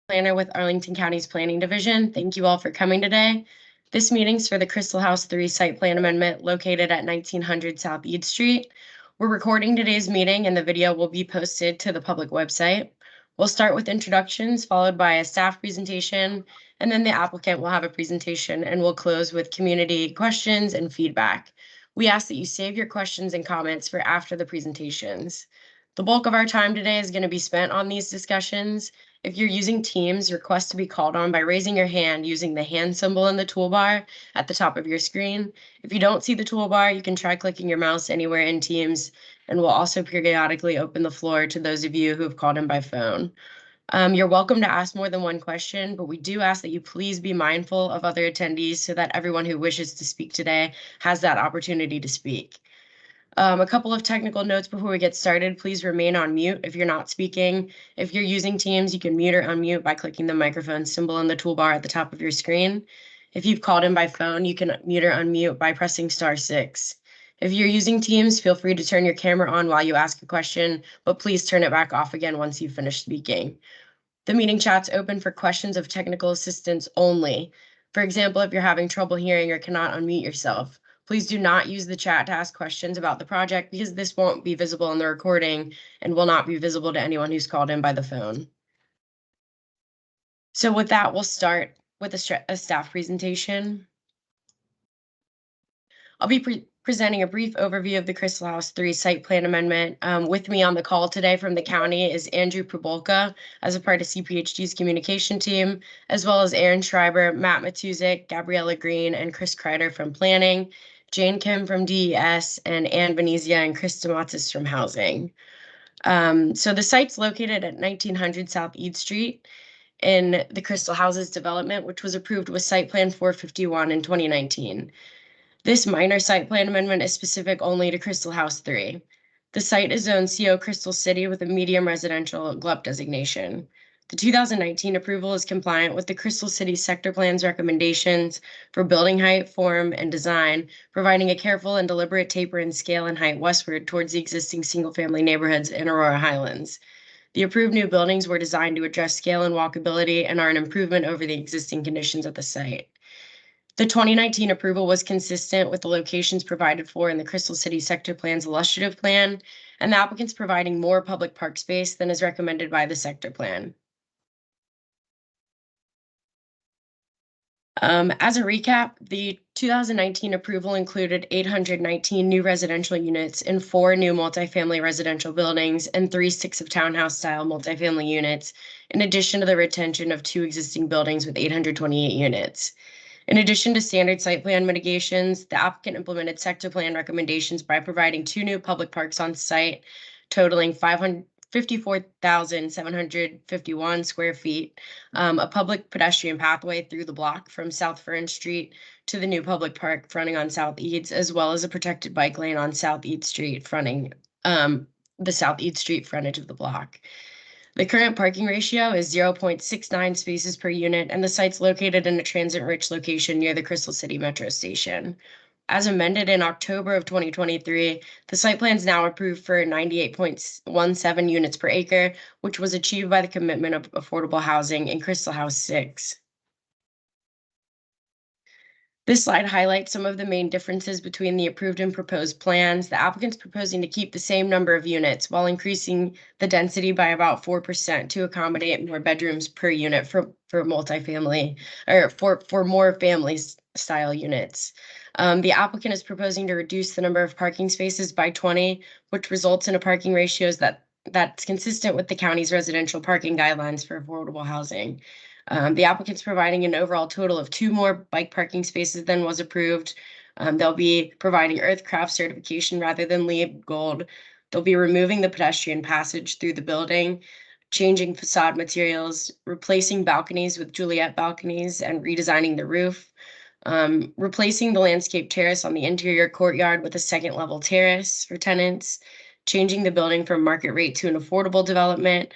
Planner with Arlington County's Planning Division. Thank you all for coming today. This meeting's for the Crystal House 3 site plan amendment located at 1900 South East Street. We're recording today's meeting and the video will be posted to the public website. We'll start with introductions, followed by a staff presentation, and then the applicant will have a presentation, and we'll close with community questions and feedback. We ask that you save your questions and comments for after the presentations. The bulk of our time today is going to be spent on these discussions. If you're using Teams, request to be called on by raising your hand using the hand symbol in the toolbar at the top of your screen. If you don't see the toolbar, you can try clicking your mouse anywhere in Teams, and we'll also periodically open the floor to those of you who have called in by phone. You're welcome to ask more than one question, but we do ask that you please be mindful of other attendees so that everyone who wishes to speak today has that opportunity to speak. A couple of technical notes before we get started. Please remain on mute if you're not speaking. If you're using Teams, you can mute or unmute by clicking the microphone symbol in the toolbar at the top of your screen. If you've called in by phone, you can mute or unmute by pressing *6. If you're using Teams, feel free to turn your camera on while you ask a question, but please turn it back off again once you've finished speaking. The meeting chat's open for questions of technical assistance only. For example, if you're having trouble hearing or cannot unmute yourself, please do not use the chat to ask questions about the project because this won't be visible in the recording and will not be visible to anyone who's called in by the phone. So with that, we'll start with a staff presentation. I'll be presenting a brief overview of the Crystal House 3 site plan amendment. With me on the call today from the county is Andrew Probolka as a part of CPHD's communication team, as well as Aaron Schreiber, Matt Matuzik, Gabriella Green, and Chris Kreider from planning, Jane Kim from DES, and Ann Venezia and Chris Tomatis from housing. So the site's located at 1900 South East Street in the Crystal Houses development, which was approved with Site Plan 451 in 2019. This minor site plan amendment is specific only to Crystal House 3. The site is zoned CO Crystal City with a medium residential GLUP designation. The 2019 approval is compliant with the Crystal City Sector Plan's recommendations for building height, form, and design, providing a careful and deliberate taper in scale and height westward towards the existing single-family neighborhoods in Aurora Highlands. The approved new buildings were designed to address scale and walkability and are an improvement over the existing conditions at the site. The 2019 approval was consistent with the locations provided for in the Crystal City Sector Plan's illustrative plan, and the applicant's providing more public park space than is recommended by the sector plan. As a recap, the 2019 approval included 819 new residential units in 4 new multifamily residential buildings and 3 of townhouse-style multifamily units, in addition to the retention of 2 existing buildings with 828 units. In addition to standard site plan mitigations, the applicant implemented sector plan recommendations by providing 2 new public parks on site, totaling 54,751 square feet, a public pedestrian pathway through the block from South Fern Street to the new public park fronting on South Eads, as well as a protected bike lane on South Eads Street fronting the South Eads Street frontage of the block. The current parking ratio is 0.69 spaces per unit, and the site's located in a transit-rich location near the Crystal City Metro Station. As amended in October of 2023, the site plan is now approved for 98.17 units per acre, which was achieved by the commitment of affordable housing in Crystal House 6. This slide highlights some of the main differences between the approved and proposed plans. The applicant's proposing to keep the same number of units while increasing the density by about 4% to accommodate more bedrooms per unit for multifamily or for more family style units. The applicant is proposing to reduce the number of parking spaces by 20, which results in a parking ratios that's consistent with the county's residential parking guidelines for affordable housing. The applicant's providing an overall total of 2 more bike parking spaces than was approved. They'll be providing Earthcraft certification rather than LEED Gold. They'll be removing the pedestrian passage through the building, changing facade materials, replacing balconies with Juliet balconies, and redesigning the roof. Replacing the landscape terrace on the interior courtyard with a second-level terrace for tenants, changing the building from market rate to an affordable development,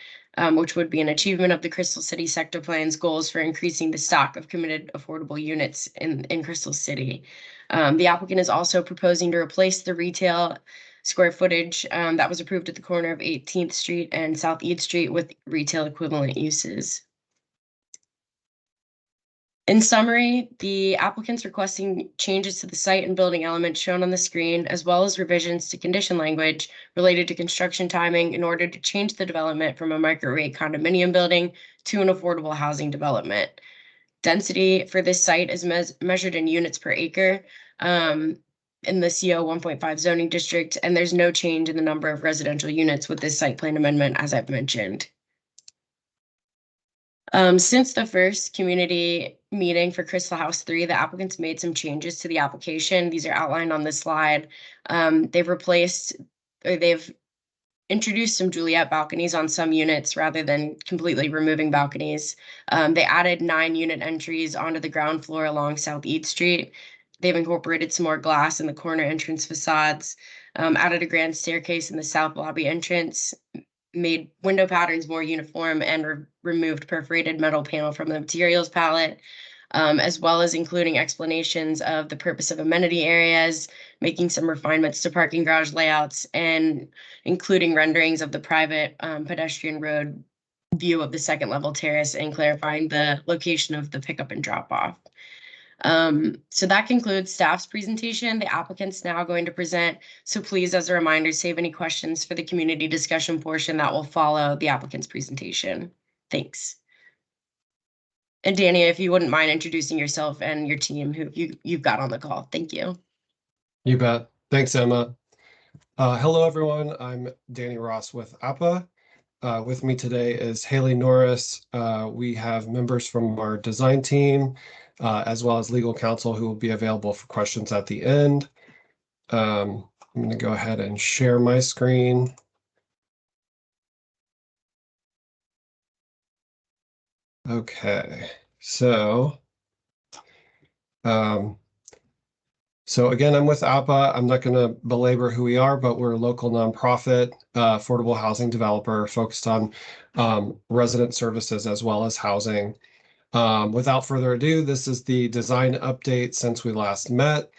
which would be an achievement of the Crystal City Sector Plan's goals for increasing the stock of committed affordable units in Crystal City. The applicant is also proposing to replace the retail square footage that was approved at the corner of 18th Street and South East Street with retail equivalent uses. In summary, the applicant's requesting changes to the site and building elements shown on the screen, as well as revisions to condition language related to construction timing in order to change the development from a micro-rate condominium building to an affordable housing development. Density for this site is measured in units per acre in the CO 1.5 zoning district, and there's no change in the number of residential units with this site plan amendment, as I've mentioned. Since the first community meeting for Crystal House 3, the applicants made some changes to the application. These are outlined on this slide. They've introduced some Juliet balconies on some units rather than completely removing balconies. They added 9 unit entries onto the ground floor along South East Street. They've incorporated some more glass in the corner entrance facades, added a grand staircase in the south lobby entrance, made window patterns more uniform, and removed perforated metal panel from the materials palette, as well as including explanations of the purpose of amenity areas, making some refinements to parking garage layouts, and including renderings of the private pedestrian road view of the second level terrace, and clarifying the location of the pickup and drop off. So that concludes staff's presentation. The applicant's now going to present. So please, as a reminder, save any questions for the community discussion portion that will follow the applicant's presentation. Thanks. And Danny, if you wouldn't mind introducing yourself and your team who you've got on the call. Thank you. You bet. Thanks, Emma. Hello, everyone. I'm Danny Ross with APA. With me today is Haley Norris. We have members from our design team, as well as legal counsel who will be available for questions at the end. I'm going to go ahead and share my screen. Okay, so again, I'm with APA. I'm not going to belabor who we are, but we're a local nonprofit affordable housing developer focused on resident services as well as housing. Without further ado, this is the design update since we last met.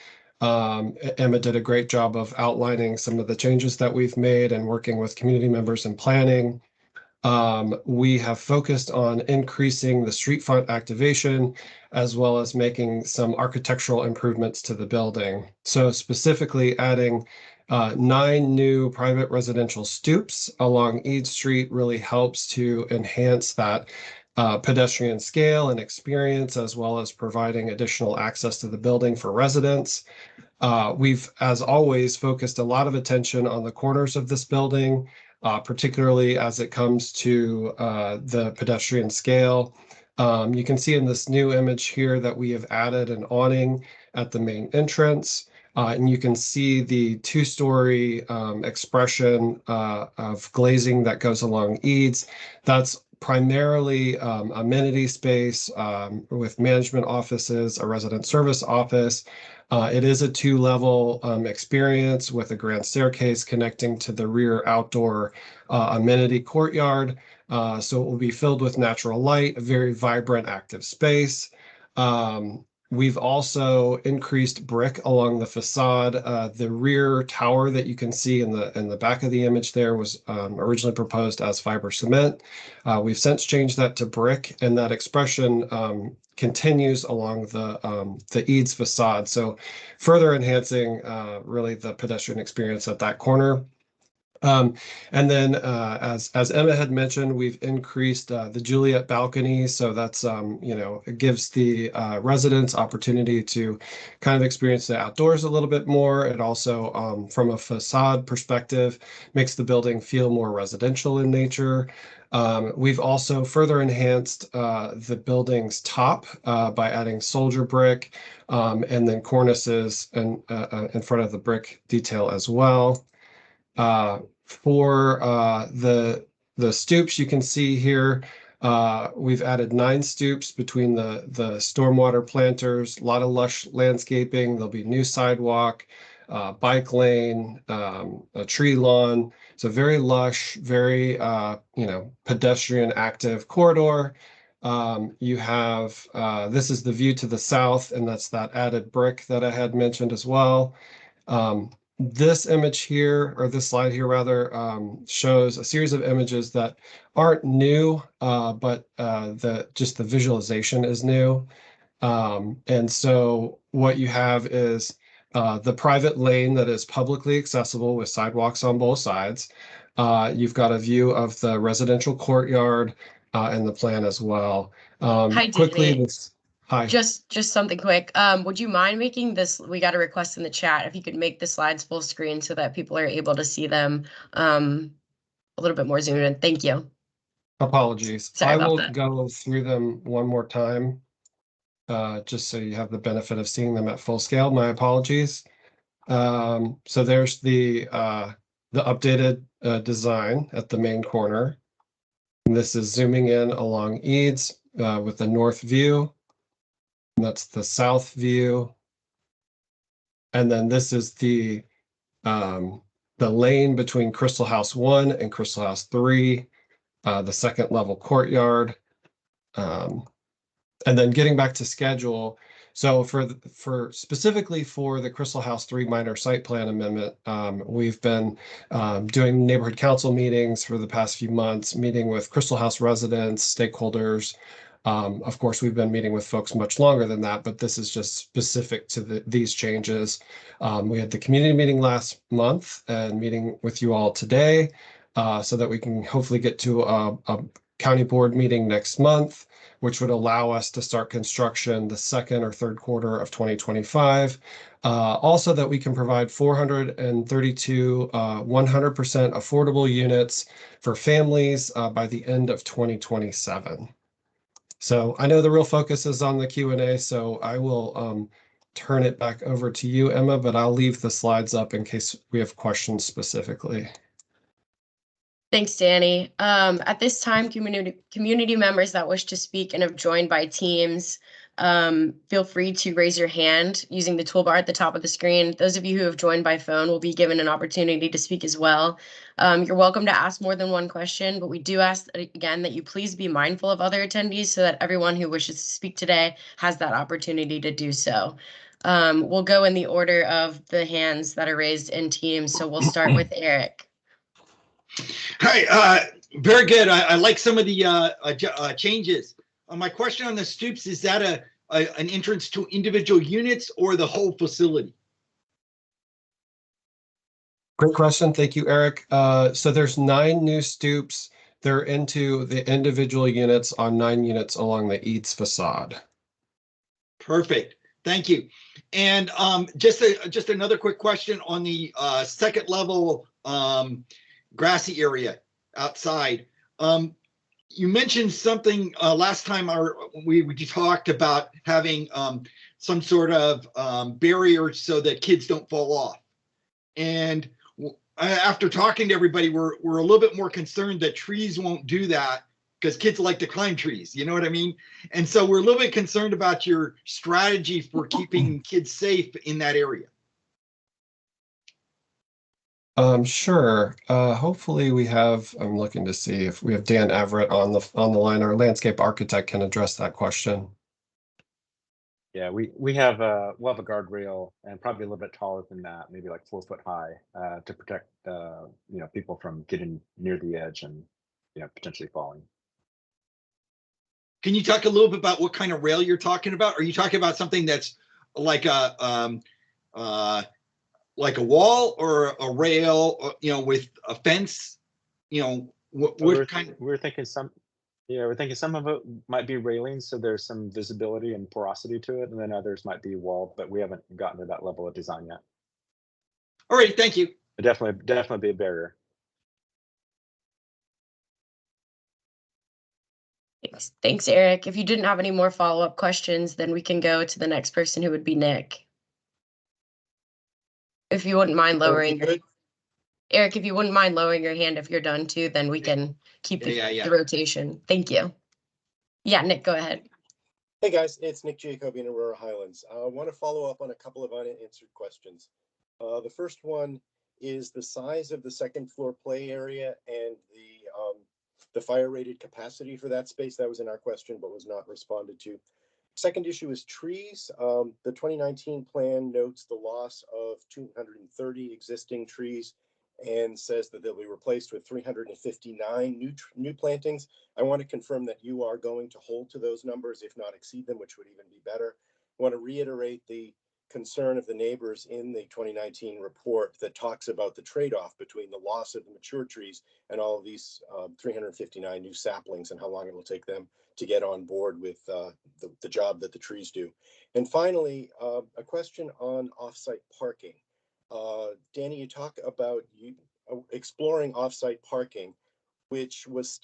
Emma did a great job of outlining some of the changes that we've made and working with community members in planning. We have focused on increasing the street front activation, as well as making some architectural improvements to the building. So specifically adding 9 new private residential stoops along Eid Street really helps to enhance that pedestrian scale and experience, as well as providing additional access to the building for residents. We've, as always, focused a lot of attention on the corners of this building, particularly as it comes to the pedestrian scale. You can see in this new image here that we have added an awning at the main entrance, and you can see the 2-story expression of glazing that goes along eaves. That's primarily amenity space with management offices, a resident service office. It is a 2-level experience with a grand staircase connecting to the rear outdoor amenity courtyard. So it will be filled with natural light, a very vibrant, active space. We've also increased brick along the facade. The rear tower that you can see in the back of the image there was originally proposed as fiber cement. We've since changed that to brick, and that expression continues along the Eads facade. So further enhancing really the pedestrian experience at that corner. And then as Emma had mentioned, we've increased the Juliet balcony. So that's, it gives the residents opportunity to kind of experience the outdoors a little bit more. It also, from a facade perspective, makes the building feel more residential in nature. We've also further enhanced the building's top by adding soldier brick and then cornices in front of the brick detail as well. For the stoops, you can see here, we've added 9 stoops between the stormwater planters, a lot of lush landscaping. There'll be new sidewalk, bike lane, a tree lawn. It's a very lush, very, pedestrian active corridor. You have, this is the view to the south, and that's that added brick that I had mentioned as well. This image here, or this slide here rather, shows a series of images that aren't new, but just the visualization is new. And so what you have is the private lane that is publicly accessible with sidewalks on both sides. You've got a view of the residential courtyard in the plan as well. Hi, Quickly, Danny. hi. Just something quick. Would you mind making this, we got a request in the chat, if you could make the slides full screen so that people are able to see them a little bit more zoomed in. Thank you. Apologies. Sorry I about will that. go through them one more time, just so you have the benefit of seeing them at full scale. My apologies. So there's the updated design at the main corner. And this is zooming in along Eads with the north view. And that's the south view. And then this is the lane between Crystal House 1 and Crystal House 3, the second level courtyard. And then getting back to schedule, so for specifically for the Crystal House 3 minor site plan amendment, we've been doing neighborhood council meetings for the past few months, meeting with Crystal House residents, stakeholders. Of course, we've been meeting with folks much longer than that, but this is just specific to these changes. We had the community meeting last month and meeting with you all today so that we can hopefully get to a county board meeting next month, which would allow us to start construction the second or third quarter of 2025. Also that we can provide 432 100% affordable units for families by the end of 2027. So I know the real focus is on the Q&A, so I will turn it back over to you, Emma, but I'll leave the slides up in case we have questions specifically. Thanks, Danny. At this time, community members that wish to speak and have joined by Teams, feel free to raise your hand using the toolbar at the top of the screen. Those of you who have joined by phone will be given an opportunity to speak as well. You're welcome to ask more than one question, but we do ask again that you please be mindful of other attendees so that everyone who wishes to speak today has that opportunity to do so. We'll go in the order of the hands that are raised in Teams, so we'll start with Eric. Hi, very good. I like some of the changes. My question on the stoops, is that an entrance to individual units or the whole facility? Great question. Thank you, Eric. So there's 9 new stoops. They're into the individual units on 9 units along the Eads facade. Perfect. Thank you. And just another quick question on the second level grassy area outside. You mentioned something last time we talked about having some sort of barrier so that kids don't fall off. And after talking to everybody, we're a little bit more concerned that trees won't do that because kids like to climb trees, you know what I mean? And so we're a little bit concerned about your strategy for keeping kids safe in that area. Sure. Hopefully we have, I'm looking to see if we have Dan Everett on the line. Our landscape architect can address that question. Yeah, we'll have a guardrail and probably a little bit taller than that, maybe like 4 foot high, to protect people from getting near the edge and potentially falling. Can you talk a little bit about what kind of rail you're talking about? Are you talking about something that's like a wall or a rail, with a fence? What kind? We're thinking some of it might be railings, so there's some visibility and porosity to it, and then others might be wall, but we haven't gotten to that level of design yet. All right, thank you. Definitely be a barrier. Thanks, Eric. If you didn't have any more follow-up questions, then we can go to the next person, who would be Nick. If you wouldn't mind lowering Eric, if you wouldn't mind lowering your hand if you're done too, then we can keep the rotation. Thank you. Yeah, Nick, go ahead. Hey guys, it's Nick Jacoby in Aurora Highlands. I want to follow up on a couple of unanswered questions. The first one is the size of the second floor play area and the fire rated capacity for that space. That was in our question, but was not responded to. Second issue is trees. The 2019 plan notes the loss of 230 existing trees and says that they'll be replaced with 359 new plantings. I want to confirm that you are going to hold to those numbers, if not exceed them, which would even be better. I want to reiterate the concern of the neighbors in the 2019 report that talks about the trade-off between the loss of the mature trees and all of these 359 new saplings and how long it will take them to get on board with the job that the trees do. And finally, a question on off-site parking. Danny, you talk about exploring off-site parking, which was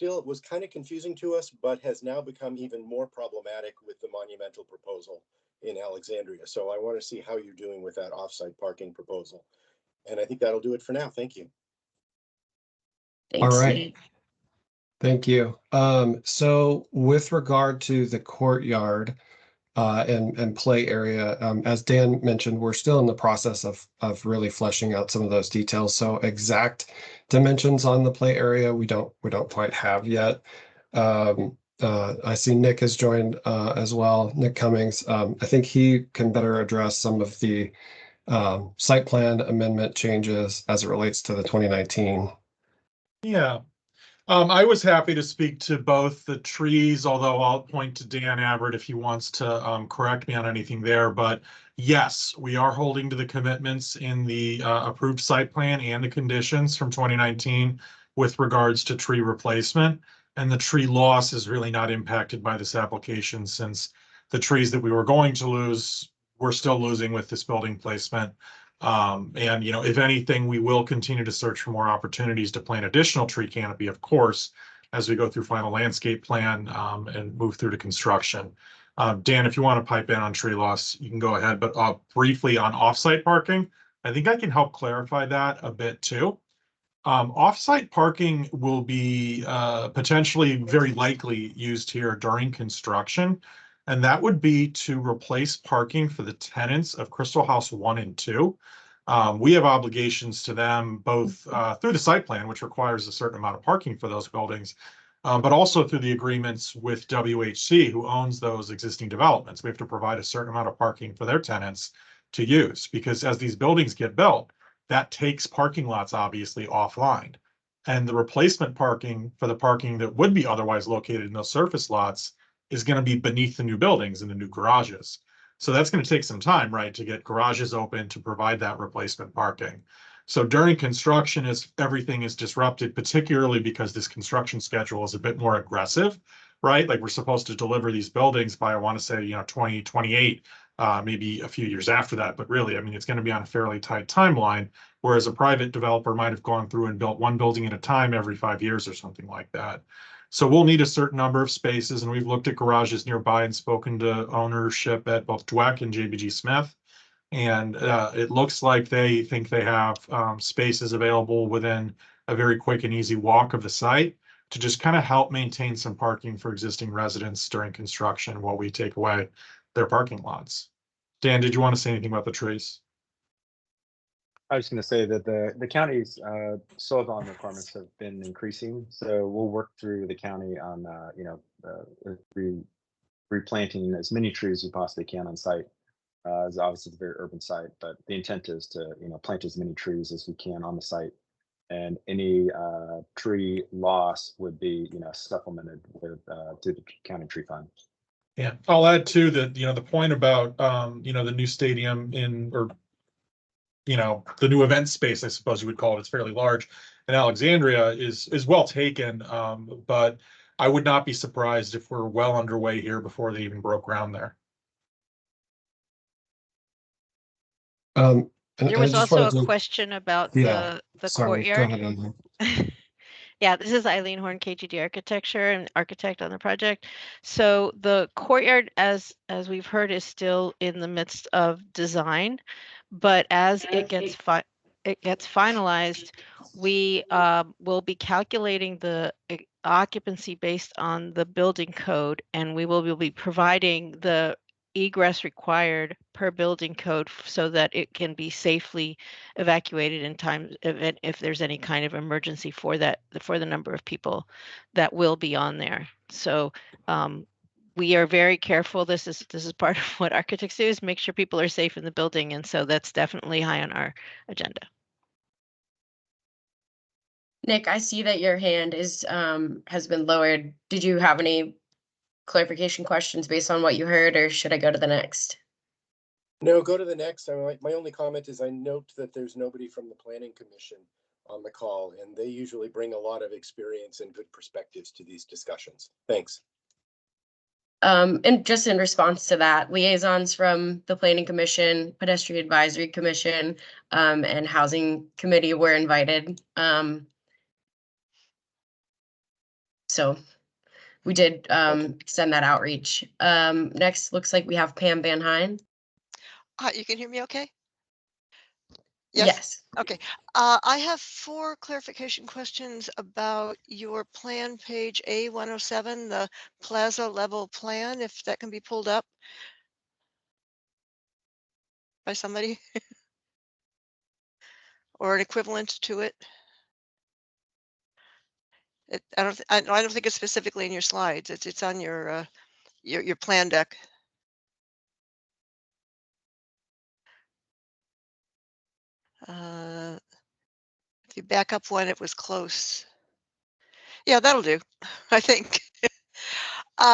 kind of confusing to us, but has now become even more problematic with the monumental proposal in Alexandria. So I want to see how you're doing with that off-site parking proposal. And I think that'll do it for now. Thank you. Thanks, All right. Steve. Thank you. So with regard to the courtyard and play area, as Dan mentioned, we're still in the process of really fleshing out some of those details. So exact dimensions on the play area we don't quite have yet. I see Nick has joined as well, Nick Cummings. I think he can better address some of the site plan amendment changes as it relates to the 2019. Yeah. I was happy to speak to both the trees, although I'll point to Dan Abbott if he wants to correct me on anything there. But yes, we are holding to the commitments in the approved site plan and the conditions from 2019 with regards to tree replacement. And the tree loss is really not impacted by this application, since the trees that we were going to lose, we're still losing with this building placement. And, you know, if anything, we will continue to search for more opportunities to plant additional tree canopy, of course, as we go through final landscape plan and move through to construction. Dan, if you want to pipe in on tree loss, you can go ahead, but briefly on offsite parking, I think I can help clarify that a bit too. Offsite parking will be potentially very likely used here during construction. And that would be to replace parking for the tenants of Crystal House 1 and 2. We have obligations to them both through the site plan, which requires a certain amount of parking for those buildings, but also through the agreements with WHC, who owns those existing developments. We have to provide a certain amount of parking for their tenants to use, because as these buildings get built, that takes parking lots obviously offline. And the replacement parking for the parking that would be otherwise located in those surface lots is going to be beneath the new buildings and the new garages. So that's going to take some time, right, to get garages open to provide that replacement parking. So during construction, as everything is disrupted, particularly because this construction schedule is a bit more aggressive, right? Like we're supposed to deliver these buildings by, I want to say, 2028, maybe a few years after that. But really, I mean, it's going to be on a fairly tight timeline, whereas a private developer might have gone through and built one building at a time every 5 years or something like that. So we'll need a certain number of spaces, and we've looked at garages nearby and spoken to ownership at both Dweck and JBG Smith. And it looks like they think they have spaces available within a very quick and easy walk of the site to just kind of help maintain some parking for existing residents during construction while we take away their parking lots. Dan, did you want to say anything about the trees? I was going to say that the county's soil volume requirements have been increasing, so we'll work through the county on replanting as many trees as we possibly can on site. It's obviously a very urban site, but the intent is to plant as many trees as we can on the site, and any tree loss would be supplemented with through the county tree fund. Yeah, I'll add too that the point about the new stadium or the new event space, I suppose you would call it, it's fairly large, in Alexandria is well taken, but I would not be surprised if we're well underway here before they even broke ground there. There was also a question about the sorry, courtyard. go ahead, Eileen. Yeah, this is Eileen Horn, KGD Architecture, and architect on the project. So the courtyard, as we've heard, is still in the midst of design, but as it gets finalized, we will be calculating the occupancy based on the building code, and we will be providing the egress required per building code so that it can be safely evacuated in time if there's any kind of emergency for the number of people that will be on there. So we are very careful. This is part of what architects do, is make sure people are safe in the building, and so that's definitely high on our agenda. Nick, I see that your hand has been lowered. Did you have any clarification questions based on what you heard, or should I go to the next? No, go to the next. My only comment is I note that there's nobody from the Planning Commission on the call, and they usually bring a lot of experience and good perspectives to these discussions. Thanks. And just in response to that, liaisons from the Planning Commission, Pedestrian Advisory Commission, and Housing Committee were invited. So we did extend that outreach. Next, looks like we have Pam Van Hine. You can hear me okay? Yes. Okay. I have 4 clarification questions about your plan page A107, the plaza level plan, if that can be pulled up by somebody or an equivalent to it. I don't think it's specifically in your slides. It's on your plan deck. If you back up one, it was close. Yeah, that'll do, I think.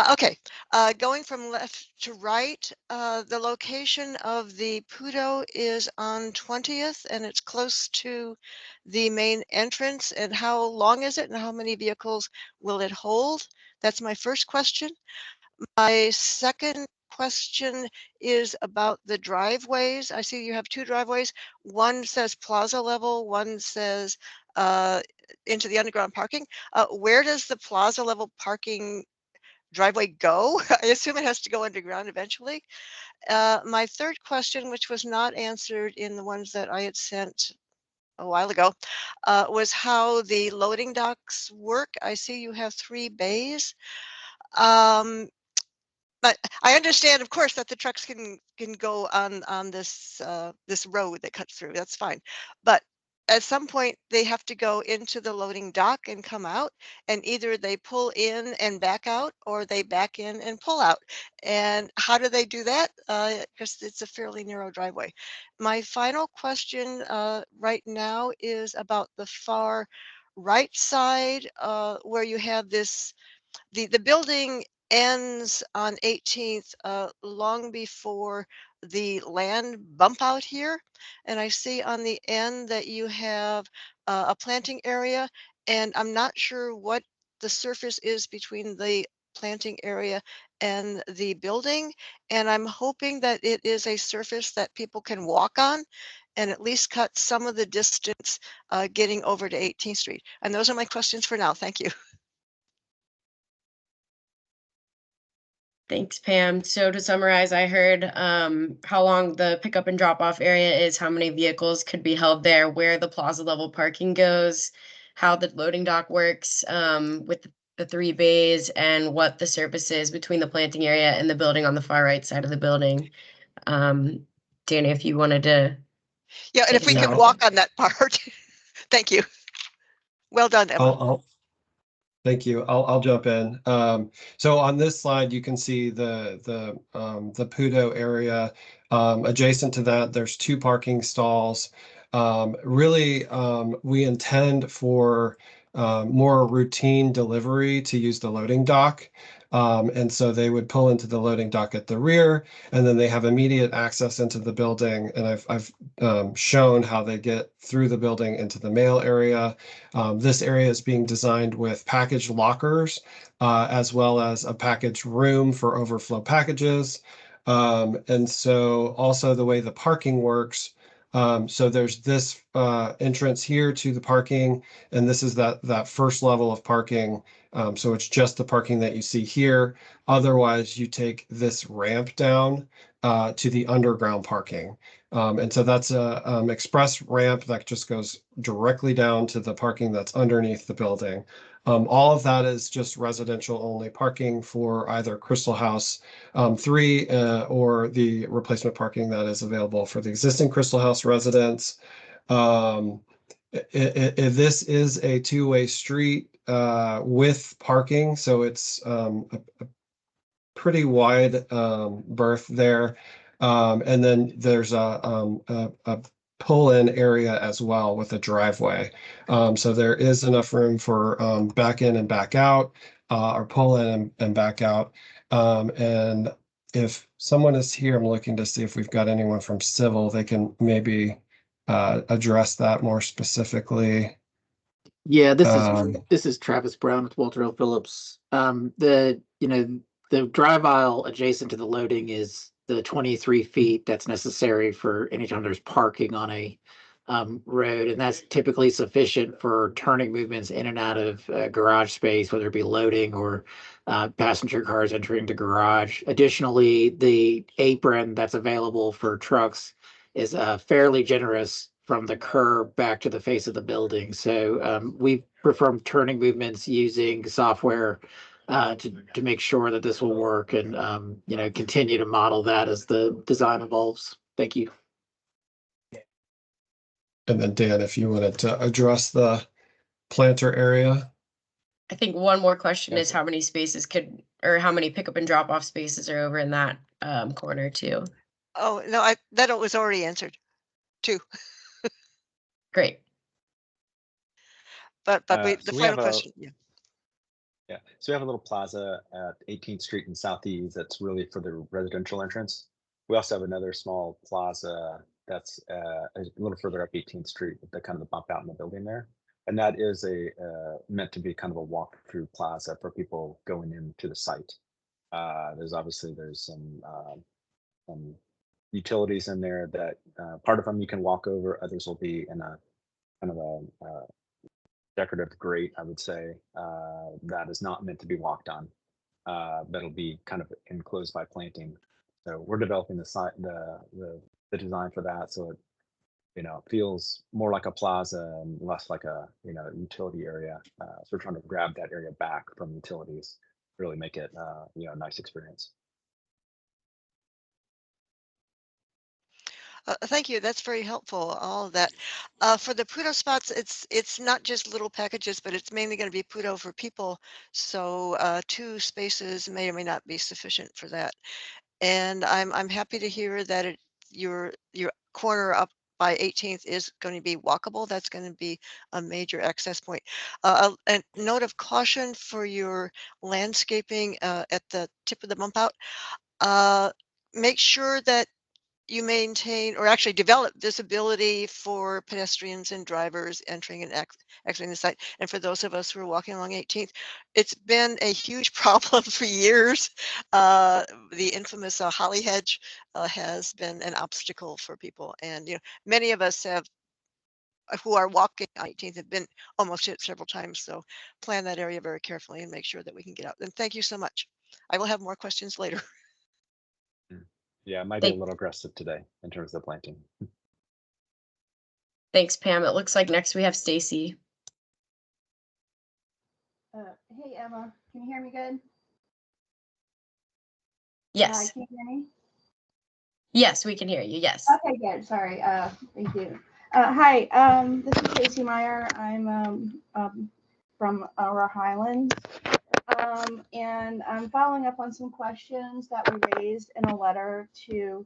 Okay, going from left to right, the location of the Pudo is on 20th and it's close to the main entrance. And how long is it and how many vehicles will it hold? That's my first question. My second question is about the driveways. I see you have 2 driveways. One says plaza level, one says into the underground parking. Where does the plaza level parking driveway go? I assume it has to go underground eventually. My third question, which was not answered in the ones that I had sent a while ago, was how the loading docks work. I see you have 3 bays. But I understand, of course, that the trucks can go on this this road that cuts through. That's fine. But at some point, they have to go into the loading dock and come out, and either they pull in and back out, or they back in and pull out. And how do they do that? Because it's a fairly narrow driveway. My final question right now is about the far right side, where you have this the building ends on 18th, long before the land bump out here. And I see on the end that you have a planting area, and I'm not sure what the surface is between the planting area and the building. And I'm hoping that it is a surface that people can walk on and at least cut some of the distance getting over to 18th Street. And those are my questions for now. Thank you. Thanks, Pam. So to summarize, I heard how long the pickup and drop off area is, how many vehicles could be held there, where the plaza level parking goes, how the loading dock works with the 3 bays, and what the surface is between the planting area and the building on the far right side of the building. Danny, if you wanted to. Yeah, and if we can No. walk on that part. Thank you. Well done, Emma. Thank you. I'll jump in. So on this slide, you can see the Pudo area. Adjacent to that, there's 2 parking stalls. Really, we intend for more routine delivery to use the loading dock. And so they would pull into the loading dock at the rear, and then they have immediate access into the building. And I've shown how they get through the building into the mail area. This area is being designed with package lockers, as well as a package room for overflow packages. And so also the way the parking works, so there's this entrance here to the parking, and this is that first level of parking. So it's just the parking that you see here. Otherwise, you take this ramp down to the underground parking. And so that's a express ramp that just goes directly down to the parking that's underneath the building. All of that is just residential only parking for either Crystal House 3 or the replacement parking that is available for the existing Crystal House residents. This is a 2-way street with parking, so it's a pretty wide berth there. And then there's a pull-in area as well with a driveway. So there is enough room for back in and back out, or pull in and back out. And if someone is here, I'm looking to see if we've got anyone from civil, they can maybe address that more specifically. Yeah, this Um, is Travis Brown with Walter L. Phillips. The drive aisle adjacent to the loading is the 23 feet that's necessary for anytime there's parking on a road, and that's typically sufficient for turning movements in and out of garage space, whether it be loading or passenger cars entering the garage. Additionally, the apron that's available for trucks is fairly generous from the curb back to the face of the building. So we perform turning movements using software to make sure that this will work, and continue to model that as the design evolves. Thank you. and then Dan, if you wanted to address the planter area. I think one more question is Okay. how many spaces or how many pickup and drop off spaces are over in that corner too? Oh, no, that was already answered too. Great. But the So we final have question, yeah. So we have a little plaza at 18th Street and Southeast that's really for the residential entrance. We also have another small plaza that's a little further up 18th Street with the kind of the bump out in the building there. And that is meant to be kind of a walk-through plaza for people going into the site. There's some utilities in there that part of them you can walk over, others will be in a kind of a decorative grate, I would say, that is not meant to be walked on. That'll be kind of enclosed by planting. So we're developing the design for that, so it feels more like a plaza and less like a utility area. So we're trying to grab that area back from utilities, really make it a nice experience. Thank you. That's very helpful. All of that. For the Pudo spots, it's not just little packages, but it's mainly going to be Pudo for people. So 2 spaces may or may not be sufficient for that. And I'm happy to hear that your corner up by 18th is going to be walkable. That's going to be a major access point. A note of caution for your landscaping at the tip of the bump out. Make sure that you maintain or actually develop visibility for pedestrians and drivers entering and exiting the site. And for those of us who are walking along 18th, it's been a huge problem for years. The infamous holly hedge has been an obstacle for people. And many of us who are walking on 18th have been almost hit several times. So plan that area very carefully and make sure that we can get out. And thank you so much. I will have more questions later. Yeah, it might be a little aggressive today in terms of planting. Thanks, Pam. It looks like next we have Stacy. Hey, Emma, can you hear me good? Yes. Can you hear me? Yes, we can hear you. Yes. Okay, good. Sorry. Thank you. Hi, this is Stacy Meyer. I'm from Aurora Highlands. And I'm following up on some questions that we raised in a letter to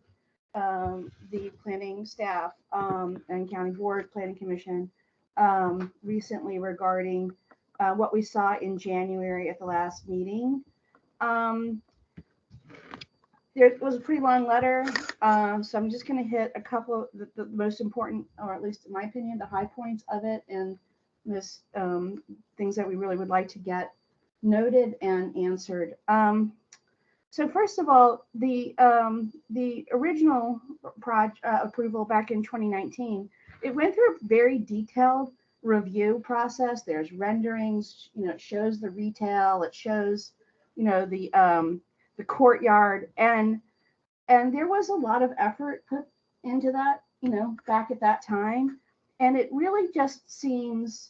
the planning staff and County Board Planning Commission recently regarding what we saw in January at the last meeting. There was a pretty long letter, so I'm just going to hit a couple of the most important, or at least in my opinion, the high points of it, and this things that we really would like to get noted and answered. So first of all, the original project approval back in 2019, it went through a very detailed review process. There's renderings, it shows the retail, it shows, the courtyard, and there was a lot of effort put into that, back at that time. And it really just seems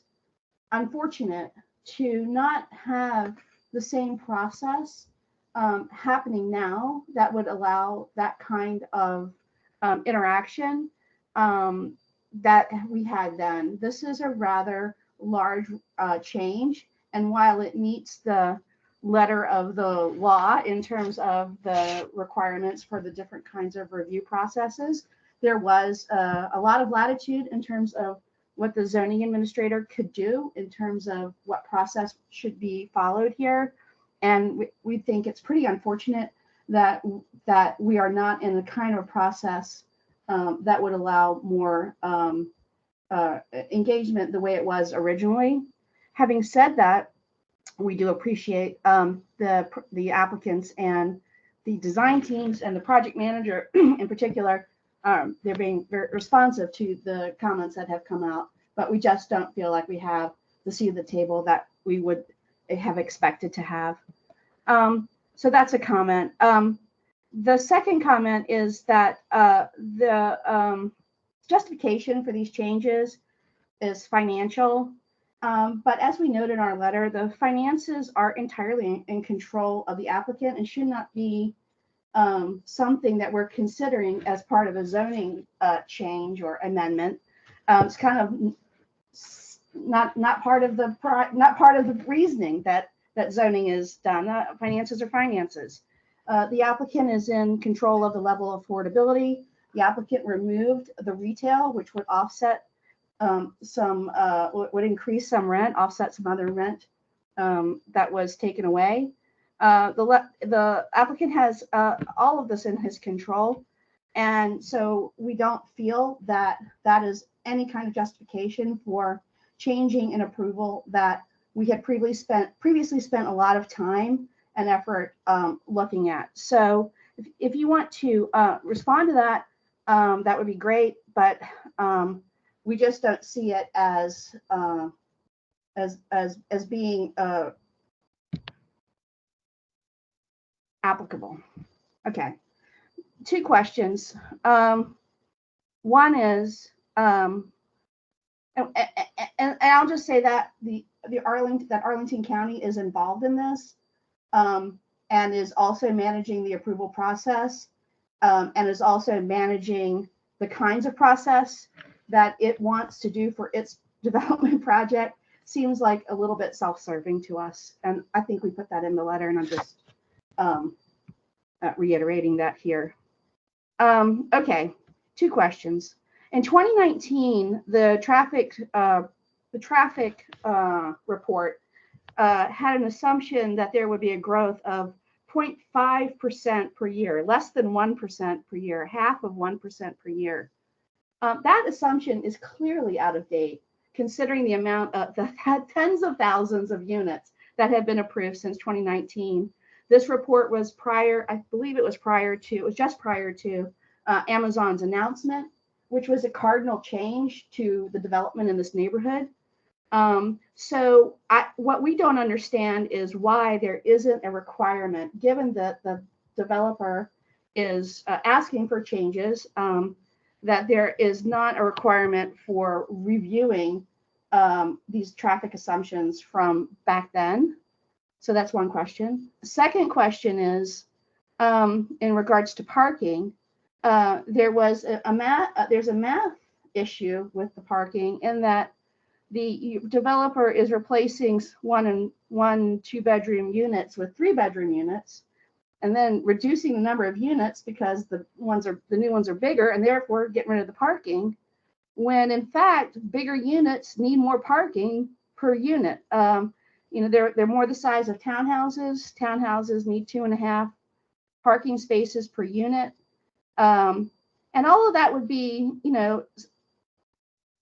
unfortunate to not have the same process happening now that would allow that kind of interaction that we had then. This is a rather large change, and while it meets the letter of the law in terms of the requirements for the different kinds of review processes, there was a lot of latitude in terms of what the zoning administrator could do in terms of what process should be followed here. And we think it's pretty unfortunate that we are not in the kind of process that would allow more engagement the way it was originally. Having said that, we do appreciate the applicants and the design teams and the project manager in particular. They're being very responsive to the comments that have come out, but we just don't feel like we have the seat at the table that we would have expected to have. So that's a comment. The second comment is that the justification for these changes is financial. But as we noted in our letter, the finances are entirely in control of the applicant and should not be something that we're considering as part of a zoning change or amendment. It's kind of not part of the reasoning that zoning is done. Finances are finances. The applicant is in control of the level of affordability. The applicant removed the retail, which would offset would increase some rent, offset some other rent that was taken away. The applicant has all of this in his control, and so we don't feel that that is any kind of justification for changing an approval that we had previously spent a lot of time and effort looking at. So if you want to respond to that, that would be great, but we just don't see it as being applicable. Okay, two questions. One is, and I'll just say that Arlington County is involved in this and is also managing the approval process and is also managing the kinds of process that it wants to do for its development project. Seems like a little bit self-serving to us. And I think we put that in the letter, and I'm just reiterating that here. Okay, two questions. In 2019, the traffic report had an assumption that there would be a growth of 0.5% per year, less than 1% per year, half of 1% per year. That assumption is clearly out of date, considering the amount of the tens of thousands of units that have been approved since 2019. This report was I believe it was just prior to Amazon's announcement, which was a cardinal change to the development in this neighborhood. So what we don't understand is why there isn't a requirement, given that the developer is asking for changes, that there is not a requirement for reviewing these traffic assumptions from back then. So that's one question. Second question is, in regards to parking, there's a math issue with the parking in that the developer is replacing 1 and 2 bedroom units with 3 bedroom units, and then reducing the number of units because the new ones are bigger, and therefore getting rid of the parking, when in fact bigger units need more parking per unit. They're more the size of townhouses. Townhouses need 2.5 parking spaces per unit, and all of that would be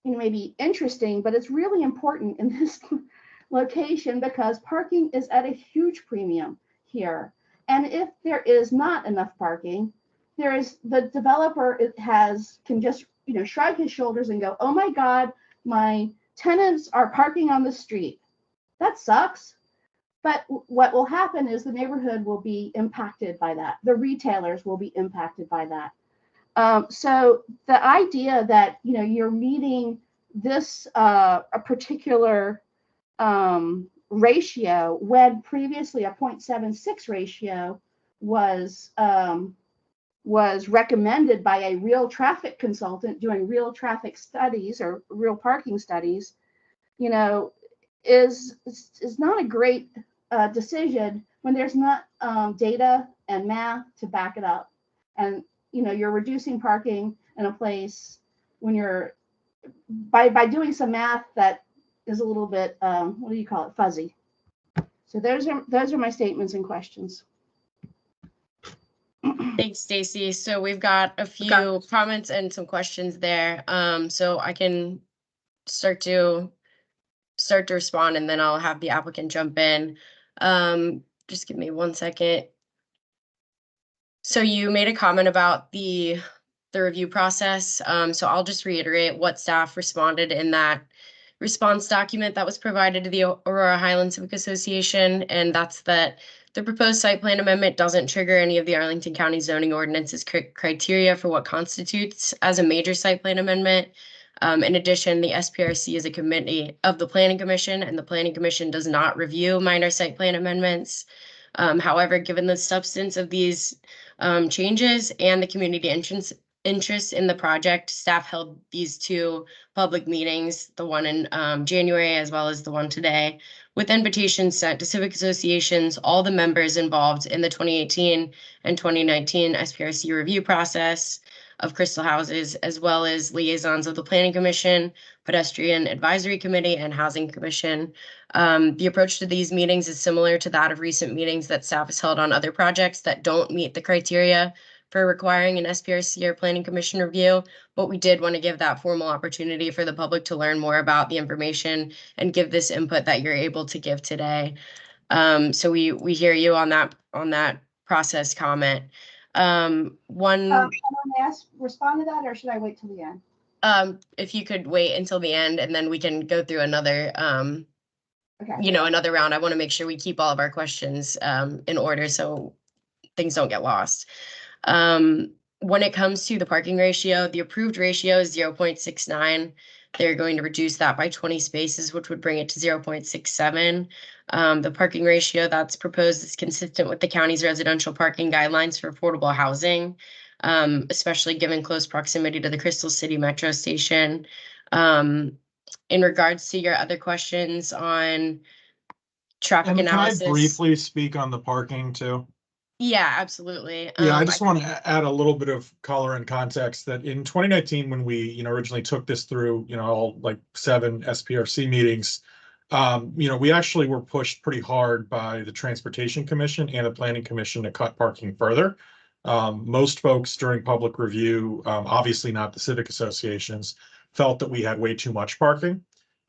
maybe interesting, but it's really important in this location because parking is at a huge premium here. And if there is not enough parking, the developer can just shrug his shoulders and go, oh my God, my tenants are parking on the street. That sucks. But what will happen is the neighborhood will be impacted by that. The retailers will be impacted by that. So the idea that you're meeting this a particular ratio when previously a 0.76 ratio was recommended by a real traffic consultant doing real traffic studies or real parking studies, is not a great decision when there's not data and math to back it up. And you're reducing parking in a place when you're by doing some math that is a little bit what do you call it, fuzzy. So those are my statements and questions. Thanks, Stacy. So we've got a few comments and some questions there. So I can start to respond, and then I'll have the applicant jump in. Just give me 1 second. So you made a comment about the review process. So I'll just reiterate what staff responded in that response document that was provided to the Aurora Highlands Civic Association, and that's that the proposed site plan amendment doesn't trigger any of the Arlington County zoning ordinance's criteria for what constitutes as a major site plan amendment. In addition, the SPRC is a committee of the Planning Commission, and the Planning Commission does not review minor site plan amendments. However, given the substance of these changes and the community interest in the project, staff held these two public meetings, the one in January as well as the one today, with invitations sent to civic associations, all the members involved in the 2018 and 2019 SPRC review process of Crystal Houses, as well as liaisons of the Planning Commission, Pedestrian Advisory Committee, and Housing Commission. The approach to these meetings is similar to that of recent meetings that staff has held on other projects that don't meet the criteria for requiring an SPRC or Planning Commission review, but we did want to give that formal opportunity for the public to learn more about the information and give this input that you're able to give today. So we hear you on that process comment. Can I respond to that, or should I wait till the end? If you could wait until the end, and then we can go through another Okay. another round. I want to make sure we keep all of our questions in order so things don't get lost. When it comes to the parking ratio, the approved ratio is 0.69. They're going to reduce that by 20 spaces, which would bring it to 0.67. The parking ratio that's proposed is consistent with the county's residential parking guidelines for affordable housing, especially given close proximity to the Crystal City Metro Station. In regards to your other questions on traffic And can I analysis. briefly speak on the parking too? Yeah, absolutely. Yeah, I just want to add a little bit of color and context that in 2019, when we, originally took this through, all like 7 SPRC meetings, we actually were pushed pretty hard by the Transportation Commission and the Planning Commission to cut parking further. Most folks during public review, obviously not the civic associations, felt that we had way too much parking.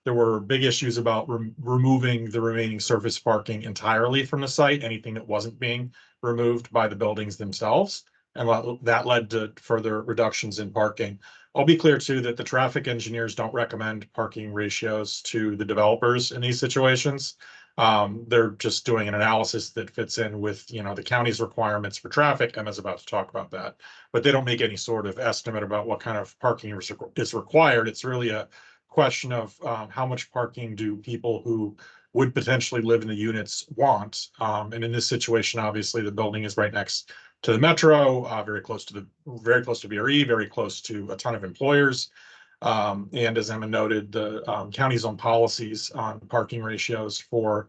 There were big issues about removing the remaining surface parking entirely from the site, anything that wasn't being removed by the buildings themselves, and that led to further reductions in parking. I'll be clear too that the traffic engineers don't recommend parking ratios to the developers in these situations. They're just doing an analysis that fits in with the county's requirements for traffic. Emma's about to talk about that, but they don't make any sort of estimate about what kind of parking is required. It's really a question of how much parking do people who would potentially live in the units want. And in this situation, obviously, the building is right next to the metro, very close to VRE, very close to a ton of employers. And as Emma noted, the county's own policies on parking ratios for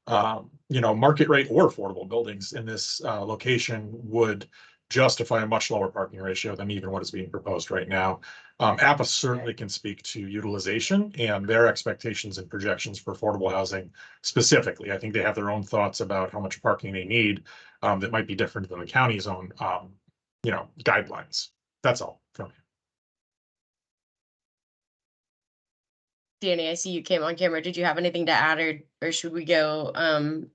market rate or affordable buildings in this location would justify a much lower parking ratio than even what is being proposed right now. APA certainly can speak to utilization and their expectations and projections for affordable housing specifically. I think they have their own thoughts about how much parking they need that might be different than the county's own, guidelines. That's all from me. Danny, I see you came on camera. Did you have anything to add, or should we go?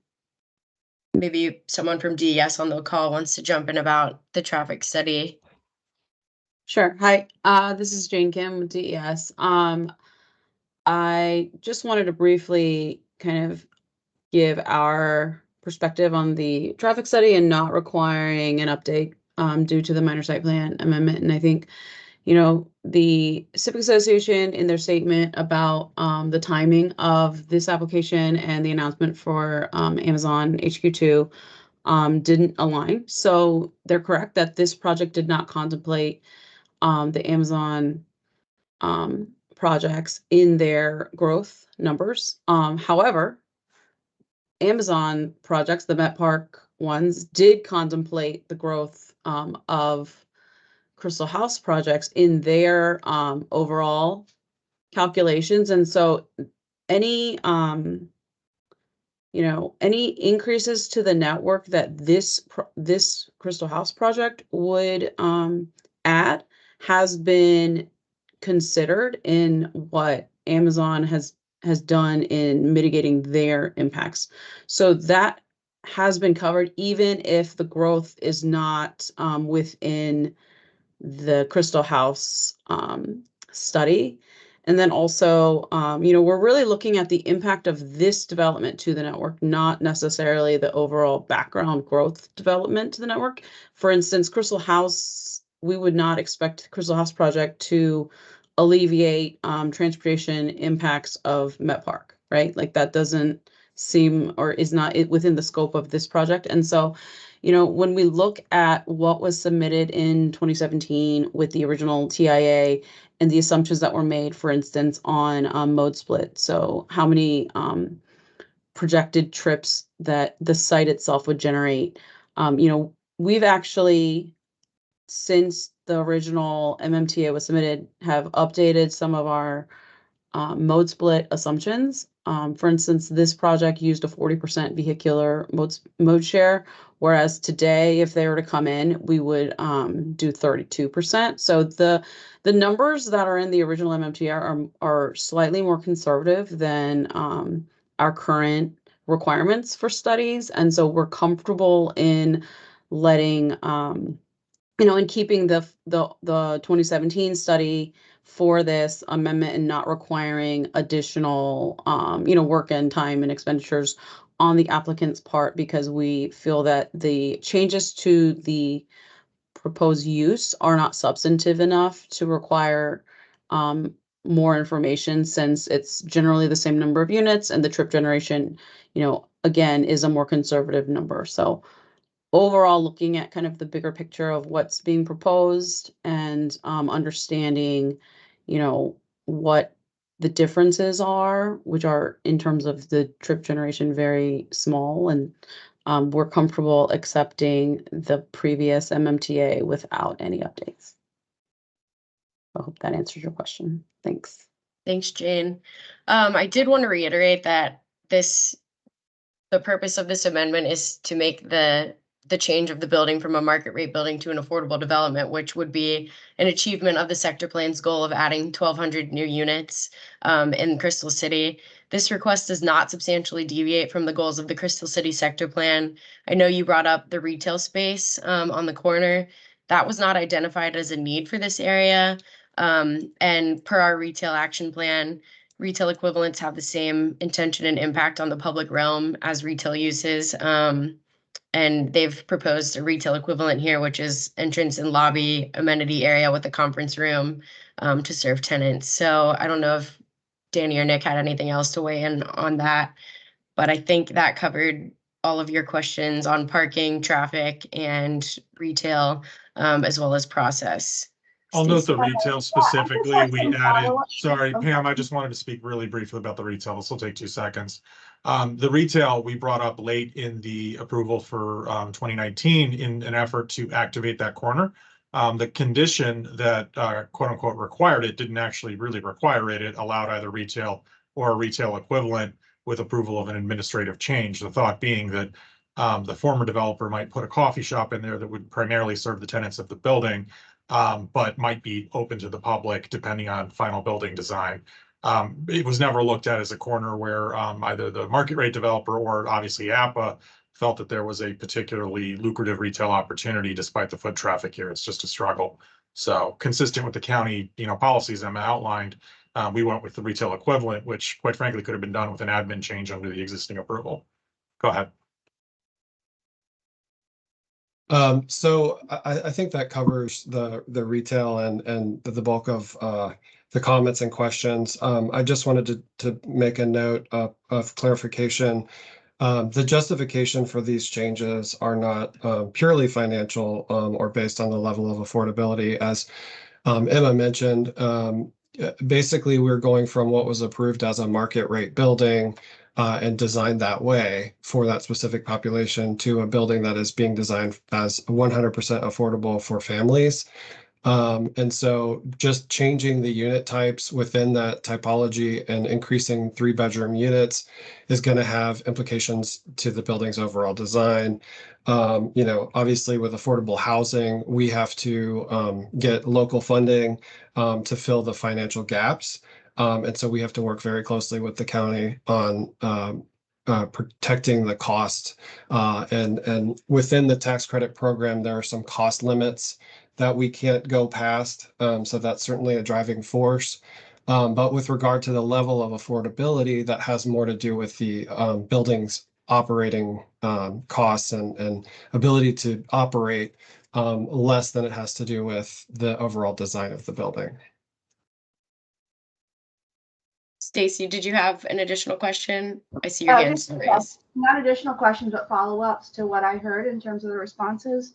Maybe someone from DES on the call wants to jump in about the traffic study. Sure. Hi, this is Jane Kim with DES. I just wanted to briefly kind of give our perspective on the traffic study and not requiring an update due to the minor site plan amendment. And I think, the Civic Association in their statement about the timing of this application and the announcement for Amazon HQ2 didn't align. So they're correct that this project did not contemplate the Amazon projects in their growth numbers. However, Amazon projects, the Met Park ones, did contemplate the growth of Crystal House projects in their overall calculations. And so any any increases to the network that this Crystal House project would add has been considered in what Amazon has done in mitigating their impacts. So that has been covered, even if the growth is not within the Crystal House study. And then also, we're really looking at the impact of this development to the network, not necessarily the overall background growth development to the network. For instance, Crystal House, we would not expect Crystal House project to alleviate transportation impacts of Met Park, right? Like that doesn't seem or is not within the scope of this project. And so, when we look at what was submitted in 2017 with the original TIA and the assumptions that were made, for instance, on mode split. So how many projected trips that the site itself would generate. We've actually, since the original MMTA was submitted, have updated some of our mode split assumptions. For instance, this project used a 40% vehicular mode share, whereas today, if they were to come in, we would do 32%. So the numbers that are in the original MMTR are slightly more conservative than our current requirements for studies, and so we're comfortable in letting in keeping the 2017 study for this amendment and not requiring additional, work and time and expenditures on the applicant's part, because we feel that the changes to the proposed use are not substantive enough to require more information, since it's generally the same number of units and the trip generation, again, is a more conservative number. So overall, looking at kind of the bigger picture of what's being proposed and understanding, what the differences are, which are in terms of the trip generation very small, and we're comfortable accepting the previous MMTA without any updates. I hope that answers your question. Thanks. Thanks, Jane. I did want to reiterate that the purpose of this amendment is to make the change of the building from a market rate building to an affordable development, which would be an achievement of the sector plan's goal of adding 1,200 new units in Crystal City. This request does not substantially deviate from the goals of the Crystal City sector plan. I know you brought up the retail space on the corner. That was not identified as a need for this area. And per our retail action plan, retail equivalents have the same intention and impact on the public realm as retail uses. And they've proposed a retail equivalent here, which is entrance and lobby amenity area with a conference room to serve tenants. So I don't know if Danny or Nick had anything else to weigh in on that, but I think that covered all of your questions on parking, traffic, and retail, as well as process. I'll note the Stacey? retail specifically, we added, sorry, Pam, I just wanted to speak really briefly about the retail. This will take 2 seconds. The retail we brought up late in the approval for 2019 in an effort to activate that corner. The condition that quote unquote required it didn't actually really require it. It allowed either retail or a retail equivalent with approval of an administrative change. The thought being that the former developer might put a coffee shop in there that would primarily serve the tenants of the building, but might be open to the public depending on final building design. It was never looked at as a corner where either the market rate developer or obviously APA felt that there was a particularly lucrative retail opportunity despite the foot traffic here. It's just a struggle. So consistent with the county, policies Emma outlined, we went with the retail equivalent, which quite frankly could have been done with an admin change under the existing approval. Go ahead. So I think that covers the retail and the bulk of the comments and questions. I just wanted to make a note of clarification. The justification for these changes are not purely financial or based on the level of affordability. As Emma mentioned, basically we're going from what was approved as a market rate building and designed that way for that specific population to a building that is being designed as 100% affordable for families. And so just changing the unit types within that typology and increasing 3-bedroom units is going to have implications to the building's overall design. Obviously with affordable housing, we have to get local funding to fill the financial gaps. And so we have to work very closely with the county on protecting the cost. And within the tax credit program, there are some cost limits that we can't go past. So that's certainly a driving force. But with regard to the level of affordability, that has more to do with the building's operating costs and ability to operate less than it has to do with the overall design of the building. Stacy, did you have an additional question? I see your hand still raised. Not additional questions, but follow-ups to what I heard in terms of the responses.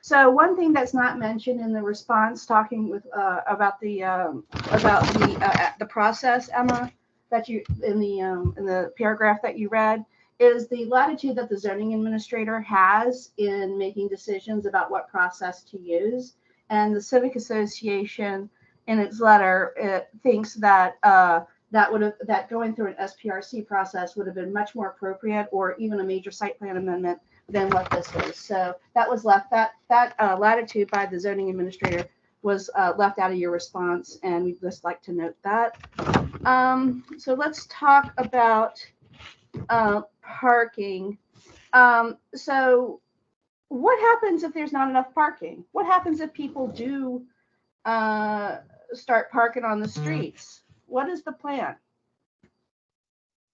So one thing that's not mentioned in the response, talking with about the process, Emma, that you in the paragraph that you read, is the latitude that the zoning administrator has in making decisions about what process to use. And the Civic Association, in its letter, it thinks that that going through an SPRC process would have been much more appropriate, or even a major site plan amendment, than what this is. So that was left, that latitude by the zoning administrator was left out of your response, and we'd just like to note that. So let's talk about parking. So what happens if there's not enough parking? What happens if people do start parking on the streets? What is the plan?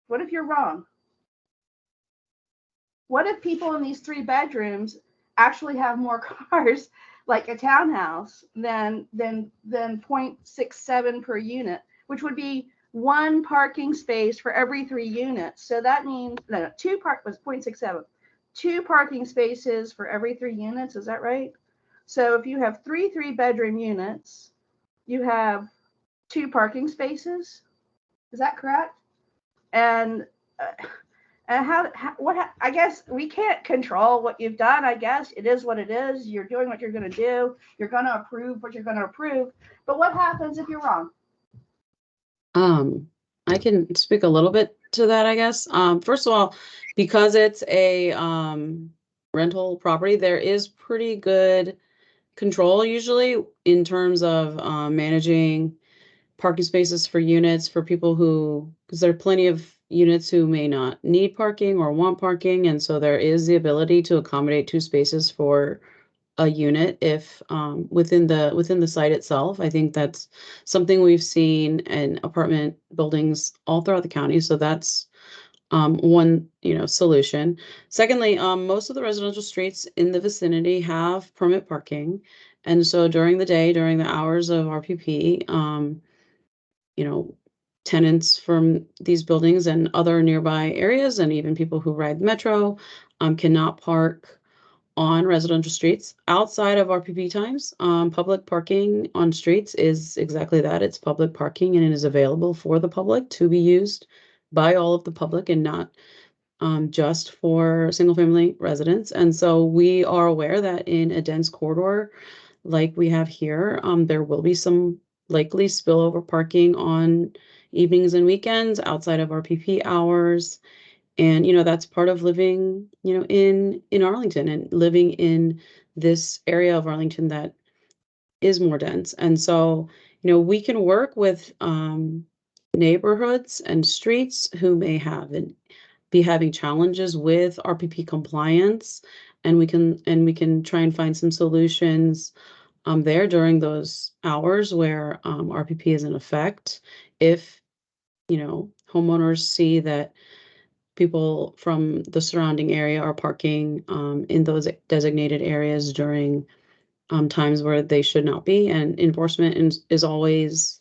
What if you're wrong? What if people in these 3 bedrooms actually have more cars, like a townhouse, than 0.67 per unit, which would be 1 parking space for every 3 units. So that means no, 2 was 0.67, 2 parking spaces for every 3 units. Is that right? So if you have 3 3-bedroom units, you have 2 parking spaces. Is that correct? And I guess we can't control what you've done. I guess it is what it is. You're doing what you're going to do. You're going to approve what you're going to approve. But what happens if you're wrong? I can speak a little bit to that, I guess. First of all, because it's a rental property, there is pretty good control usually in terms of managing parking spaces for units for people who, because there are plenty of units who may not need parking or want parking, and so there is the ability to accommodate 2 spaces for a unit if within the site itself. I think that's something we've seen in apartment buildings all throughout the county. So that's one solution. Secondly, most of the residential streets in the vicinity have permit parking, and so during the day, during the hours of RPP, tenants from these buildings and other nearby areas, and even people who ride the metro, cannot park on residential streets outside of RPP times. Public parking on streets is exactly that. It's public parking, and it is available for the public to be used by all of the public, and not just for single family residents. And so we are aware that in a dense corridor like we have here, there will be some likely spillover parking on evenings and weekends outside of RPP hours. And that's part of living in Arlington, and living in this area of Arlington that is more dense. And so we can work with neighborhoods and streets who may be having challenges with RPP compliance, and we can try and find some solutions there during those hours where RPP is in effect. If homeowners see that people from the surrounding area are parking in those designated areas during times where they should not be, and enforcement is always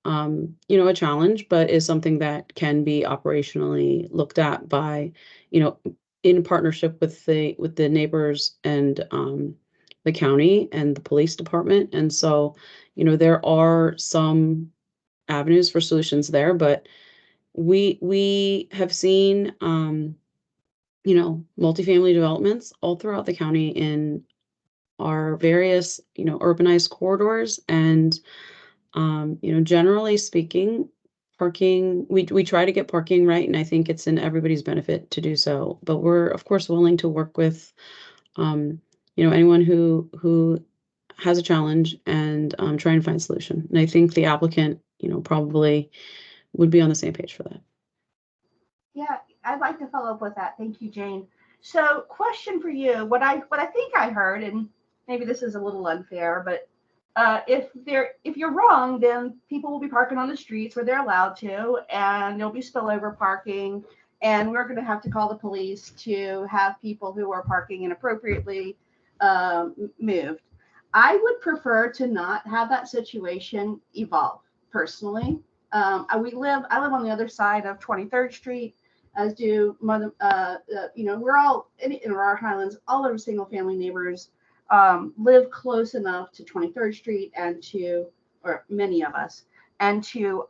a challenge, but is something that can be operationally looked at by in partnership with the neighbors and the county and the police department. And so there are some avenues for solutions there, but we have seen multifamily developments all throughout the county in our various, urbanized corridors. And, generally speaking, parking, we try to get parking right, and I think it's in everybody's benefit to do so. But we're, of course, willing to work with, anyone who has a challenge and try and find a solution. And I think the applicant, probably would be on the same page for that. Yeah, I'd like to follow up with that. Thank you, Jane. So, question for you: what I think I heard, and maybe this is a little unfair, but if you're wrong, then people will be parking on the streets where they're allowed to, and there'll be spillover parking, and we're going to have to call the police to have people who are parking inappropriately moved. I would prefer to not have that situation evolve personally. I live on the other side of 23rd Street, as do we're all in Aurora Highlands. All our single family neighbors live close enough to 23rd Street or many of us, and to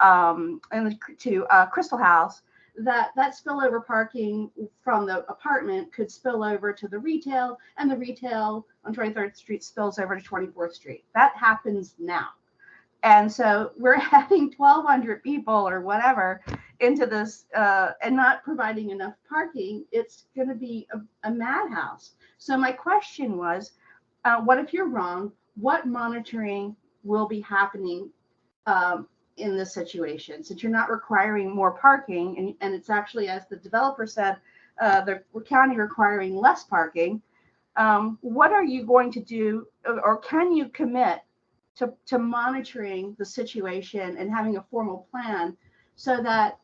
Crystal House, that spillover parking from the apartment could spill over to the retail, and the retail on 23rd Street spills over to 24th Street. That happens now. And so we're having 1,200 people or whatever into this and not providing enough parking. It's going to be a madhouse. So my question was, what if you're wrong? What monitoring will be happening in this situation? Since you're not requiring more parking, and it's actually, as the developer said, the county requiring less parking, what are you going to do, or can you commit to monitoring the situation and having a formal plan so that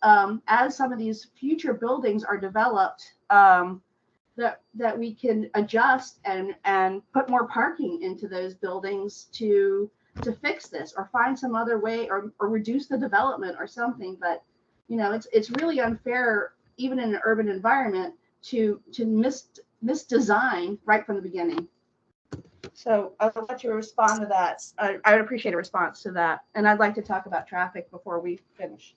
as some of these future buildings are developed, that we can adjust and put more parking into those buildings to fix this, or find some other way, or reduce the development or something. But it's really unfair, even in an urban environment, to misdesign right from the beginning. So I'll let you respond to that. I would appreciate a response to that. And I'd like to talk about traffic before we finish.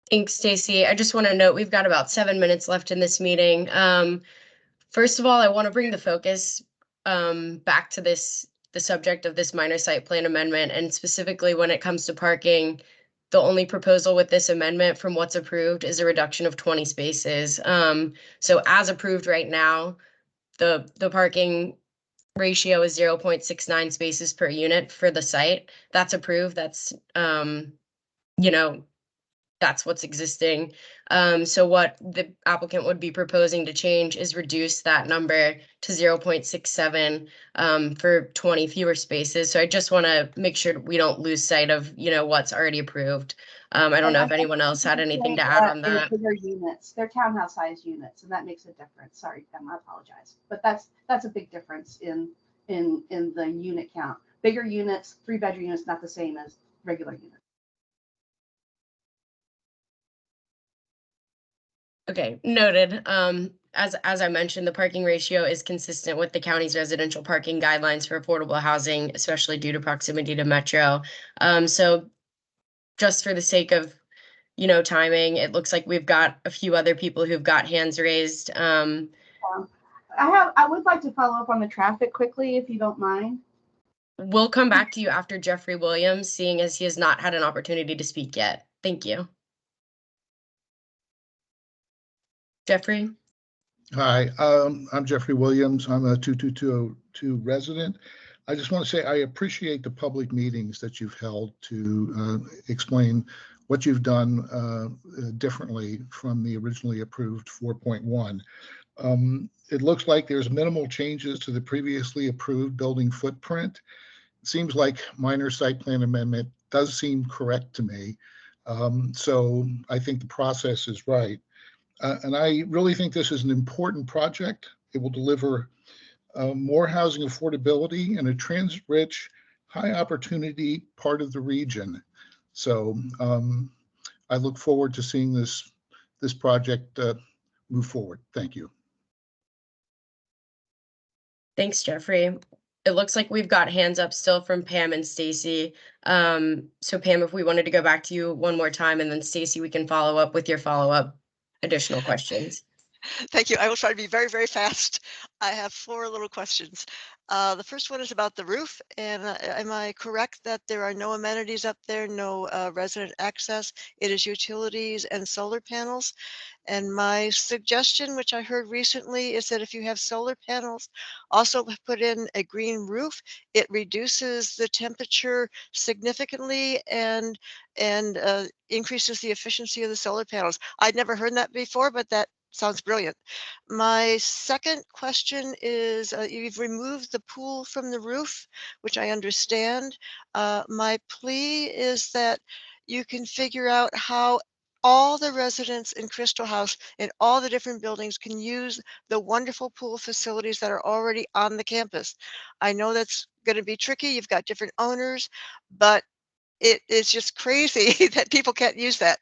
Thanks, Stacy. I just want to note we've got about 7 minutes left in this meeting. First of all, I want to bring the focus back to the subject of this minor site plan amendment, and specifically when it comes to parking, the only proposal with this amendment from what's approved is a reduction of 20 spaces. So as approved right now, the parking ratio is 0.69 spaces per unit for the site. That's approved. That's that's what's existing. So what the applicant would be proposing to change is reduce that number to 0.67 for 20 fewer spaces. So I just want to make sure we don't lose sight of what's already approved. I don't know if anyone else had anything to add on that. Bigger units, they're townhouse size units, and that makes a difference. Sorry, Tim, I apologize, but that's a big difference in the unit count. Bigger units, 3-bedroom units, not the same as regular units. Okay, noted. As I mentioned, the parking ratio is consistent with the county's residential parking guidelines for affordable housing, especially due to proximity to Metro. So just for the sake of, timing, it looks like we've got a few other people who've got hands raised. I would like to follow up on the traffic quickly, if you don't mind. We'll come back to you after Jeffrey Williams, seeing as he has not had an opportunity to speak yet. Thank you. Jeffrey? Hi, I'm Jeffrey Williams. I'm a 22202 resident. I just want to say I appreciate the public meetings that you've held to explain what you've done differently from the originally approved 4.1. It looks like there's minimal changes to the previously approved building footprint. It seems like minor site plan amendment does seem correct to me. So I think the process is right. And I really think this is an important project. It will deliver more housing affordability in a trans-rich, high-opportunity part of the region. So I look forward to seeing this project move forward. Thank you. Thanks, Jeffrey. It looks like we've got hands up still from Pam and Stacy. So Pam, if we wanted to go back to you one more time, and then Stacy, we can follow up with your follow-up additional questions. Thank you. I will try to be very, very fast. I have 4 little questions. The first one is about the roof, and am I correct that there are no amenities up there, no resident access? It is utilities and solar panels. And my suggestion, which I heard recently, is that if you have solar panels, also put in a green roof, it reduces the temperature significantly and increases the efficiency of the solar panels. I'd never heard that before, but that sounds brilliant. My second question is, you've removed the pool from the roof, which I understand. My plea is that you can figure out how all the residents in Crystal House in all the different buildings can use the wonderful pool facilities that are already on the campus. I know that's going to be tricky. You've got different owners, but it is just crazy that people can't use that.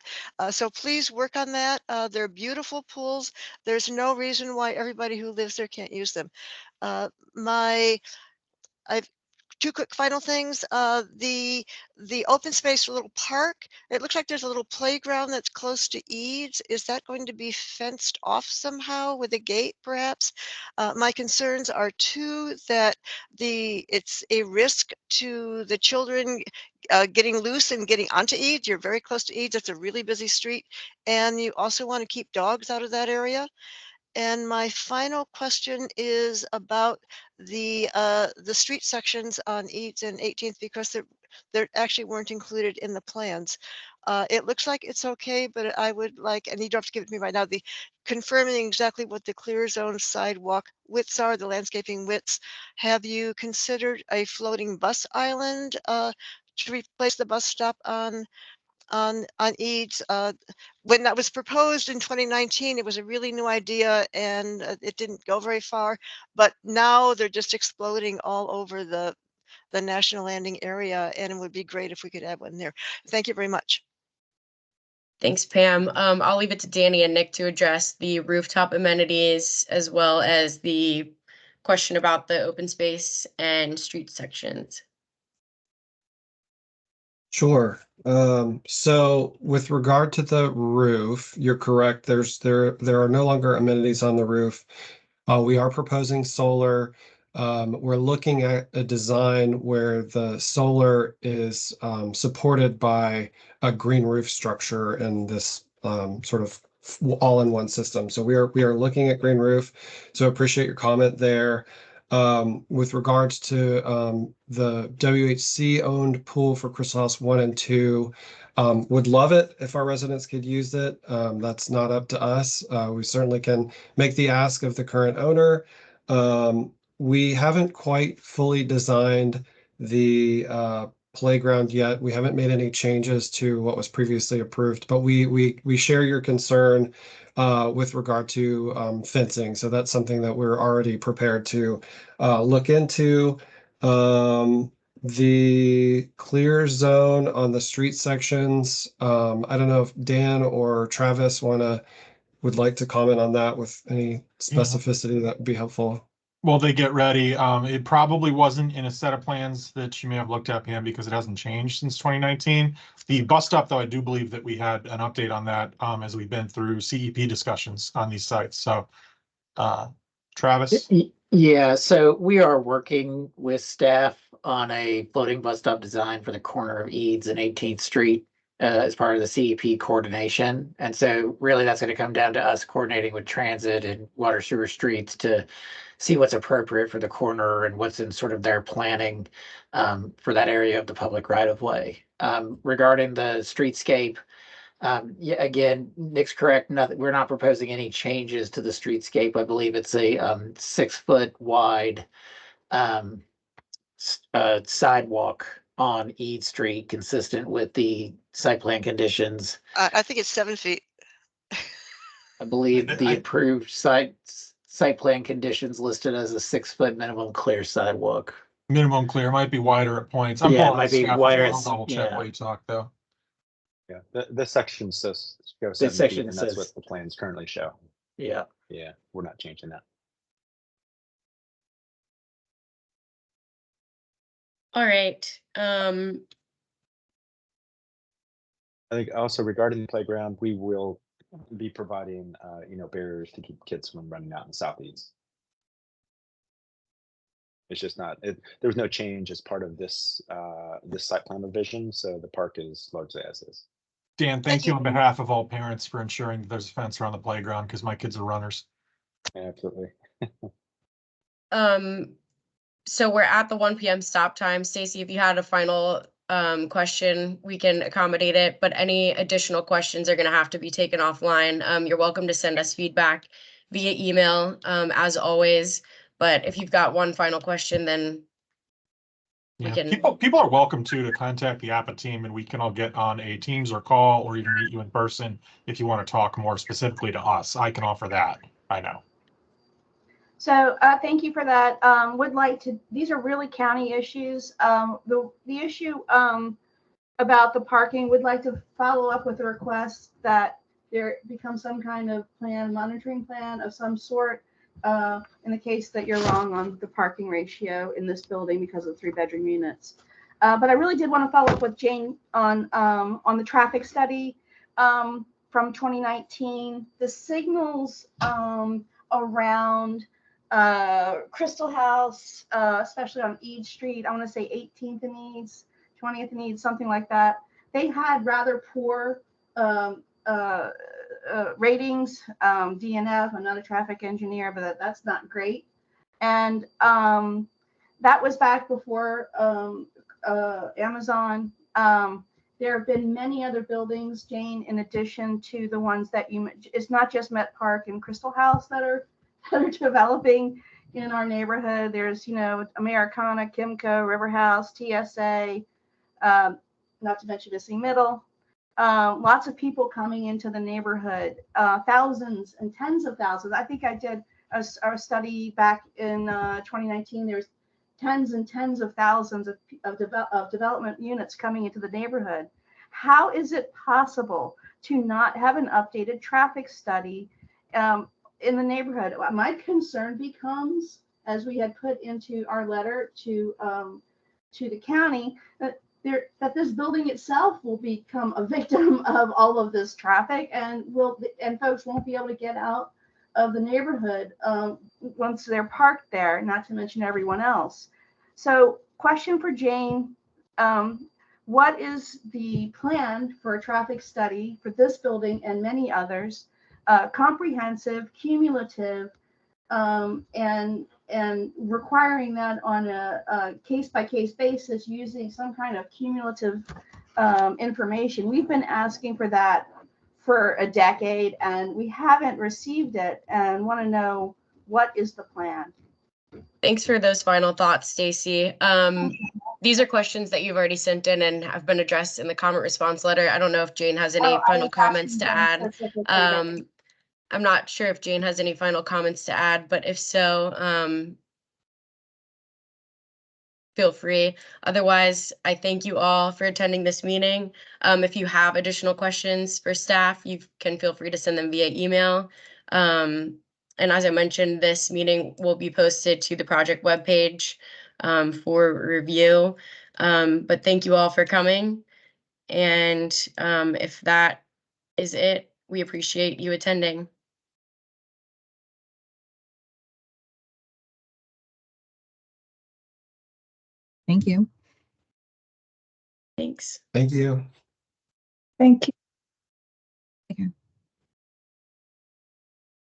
So please work on that. They're beautiful pools. There's no reason why everybody who lives there can't use them. Uh, my, I've two quick final things. The open space little park. It looks like there's a little playground that's close to Eads. Is that going to be fenced off somehow with a gate, perhaps? My concerns are two, that it's a risk to the children getting loose and getting onto Eads. You're very close to Eads. It's a really busy street, and you also want to keep dogs out of that area. And my final question is about the street sections on Eads and 18th, because they're actually weren't included in the plans. It looks like it's okay, but I would like, and you don't have to give it to me right now, the confirming exactly what the clear zone sidewalk widths are, the landscaping widths. Have you considered a floating bus island to replace the bus stop on Eads? When that was proposed in 2019, it was a really new idea, and it didn't go very far. But now they're just exploding all over the National Landing area, and it would be great if we could have one there. Thank you very much. Thanks, Pam. I'll leave it to Danny and Nick to address the rooftop amenities as well as the question about the open space and street sections. Sure. So with regard to the roof, you're correct. There are no longer amenities on the roof. We are proposing solar. We're looking at a design where the solar is supported by a green roof structure and this sort of all-in-one system. So we are looking at green roof. So appreciate your comment there. With regards to the WHC owned pool for Crystal House 1 and 2, would love it if our residents could use it. That's not up to us. We certainly can make the ask of the current owner. We haven't quite fully designed the playground yet. We haven't made any changes to what was previously approved, but we share your concern with regard to fencing. So that's something that we're already prepared to look into. The clear zone on the street sections. I don't know if Dan or Travis would like to comment on that with any specificity that would be helpful. Well, they get ready. It probably wasn't in a set of plans that you may have looked at, Pam, because it hasn't changed since 2019. The bus stop, though, I do believe that we had an update on that as we've been through CEP discussions on these sites. So, Travis? Yeah, so we are working with staff on a floating bus stop design for the corner of Eads and 18th Street as part of the CEP coordination. And so really that's going to come down to us coordinating with transit and water sewer streets to see what's appropriate for the corner and what's in sort of their planning for that area of the public right of way. Regarding the streetscape, yeah, again, Nick's correct. Nothing. We're not proposing any changes to the streetscape. I believe it's a 6-foot wide sidewalk on Ead Street, consistent with the site plan conditions. I think it's 7 feet. I believe the approved site plan conditions listed as a 6-foot minimum clear sidewalk. Minimum clear might be wider at points. Yeah, it might be wider. I'll double check what you talk though. Yeah, this section says go 7 This feet, section and says, that's what the plans currently show. yeah. Yeah, we're not changing that. All right. I think also regarding the playground, we will be providing, barriers to keep kids from running out in the southeast. It's just not, there was no change as part of this, this site plan revision, so the park is largely as is. Dan, thank you on behalf of all parents for ensuring that there's a fence around the playground because my kids are runners. Absolutely. So we're at the 1 p.m. stop time. Stacy, if you had a final question, we can accommodate it, but any additional questions are going to have to be taken offline. You're welcome to send us feedback via email, as always. But if you've got one final question, then we can. People are welcome to contact the APA team, and we can all get on a Teams or call or even meet you in person if you want to talk more specifically to us. I can offer that. I know. So thank you for that. Would like to, these are really county issues. The issue about the parking, would like to follow up with a request that there becomes some kind of plan, monitoring plan of some sort in the case that you're wrong on the parking ratio in this building because of 3-bedroom units. But I really did want to follow up with Jane on the traffic study from 2019. The signals around Crystal House, especially on Eade Street, I want to say 18th and Eads, 20th and Eads, something like that. They had rather poor ratings. DNF, I'm not a traffic engineer, but that's not great. And that was back before Amazon. There have been many other buildings, Jane, in addition to the ones that you, it's not just Met Park and Crystal House that are developing in our neighborhood. There's, you know, Americana, Kimco, River House, TSA, not to mention Mississippi Middle. Lots of people coming into the neighborhood, thousands and tens of thousands. I think I did a study back in 2019. There's tens and tens of thousands of development units coming into the neighborhood. How is it possible to not have an updated traffic study in the neighborhood? My concern becomes, as we had put into our letter to the county, that this building itself will become a victim of all of this traffic, and folks won't be able to get out of the neighborhood once they're parked there, not to mention everyone else. So, question for Jane, what is the plan for a traffic study for this building and many others, comprehensive, cumulative, and requiring that on a case-by-case basis using some kind of cumulative information? We've been asking for that for a decade and we haven't received it, and want to know what is the plan. Thanks for those final thoughts, Stacy. These are questions that you've already sent in and have been addressed in the comment response letter. I don't know if Jane has any final comments to add. I'm not sure if Jane has any final comments to add, but if so, feel free. Otherwise, I thank you all for attending this meeting. If you have additional questions for staff, you can feel free to send them via email. And as I mentioned, this meeting will be posted to the project webpage for review. But thank you all for coming. And if that is it, we appreciate you attending. Thank you. Thanks. Thank you. Thank you. Okay.